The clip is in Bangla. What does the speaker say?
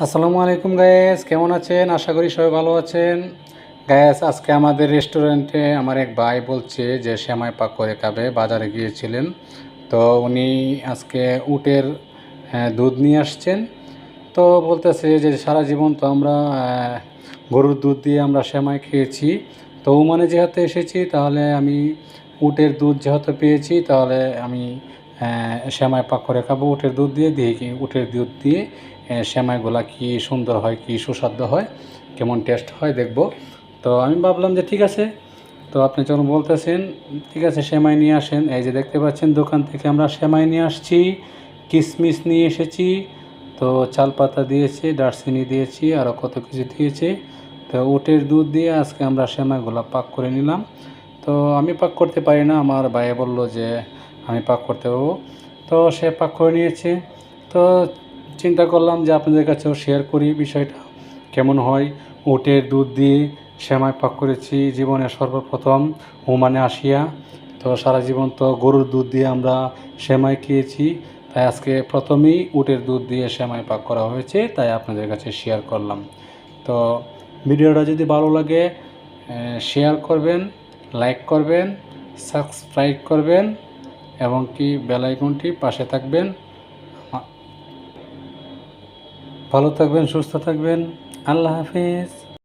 আসসালামু আলাইকুম গায়েস, কেমন আছেন? আশা করি সবাই ভালো আছেন। গায়েস, আজকে আমাদের রেস্টুরেন্টে আমার এক ভাই বলছে যে সেমাই পাক করে খাবে। বাজারে গিয়েছিলেন, তো উনি আজকে উটের দুধ নিয়ে আসছেন। তো বলতেছে যে সারা জীবন তো আমরা গরুর দুধ দিয়ে আমরা সেমাই খেয়েছি। তো ওমানে যেহেতু এসেছি, তাহলে আমি উটের দুধ যেহেতু পেয়েছি, তাহলে আমি সেমাই পাক করে খাবো উটের দুধ দিয়ে। কি উটের দুধ দিয়ে সেমাইগুলা কি সুন্দর হয়, কি সুস্বাদু হয়, কেমন টেস্ট হয় দেখব। তো আমি ভাবলাম যে ঠিক আছে, তো আপনি যখন বলতেছেন ঠিক আছে সেমাই নিয়ে আসেন। এই যে দেখতে পাচ্ছেন দোকান থেকে আমরা সেমাই নিয়ে আসছি, কিশমিশ নিয়ে এসেছি, তো চাল পাতা দিয়েছি, দারচিনি দিয়েছি, আরও কত কিছু দিয়েছি। তো উটের দুধ দিয়ে আজকে আমরা সেমাইগুলো পাক করে নিলাম। তো আমি পাক করতে পারি না, আমার ভাইয়া বলল যে আমি পাক করতে পারবো। তো সে পাক করে নিয়েছে। তো চিন্তা করলাম যে আপনাদের কাছেও শেয়ার করি বিষয়টা কেমন হয়। উটের দুধ দিয়ে সেমাই পাক করেছি জীবনে সর্বপ্রথম ওমানে আসিয়া। তো সারা জীবন তো গরুর দুধ দিয়ে আমরা সেমাই খেয়েছি, তাই আজকে প্রথমেই উটের দুধ দিয়ে সেমাই পাক করা হয়েছে, তাই আপনাদের কাছে শেয়ার করলাম। তো ভিডিওটা যদি ভালো লাগে শেয়ার করবেন, লাইক করবেন, সাবস্ক্রাইব করবেন এবং কি বেল আইকনটি পাশে থাকবেন। ভালো থাকবেন, সুস্থ থাকবেন। আল্লাহ হাফিজ।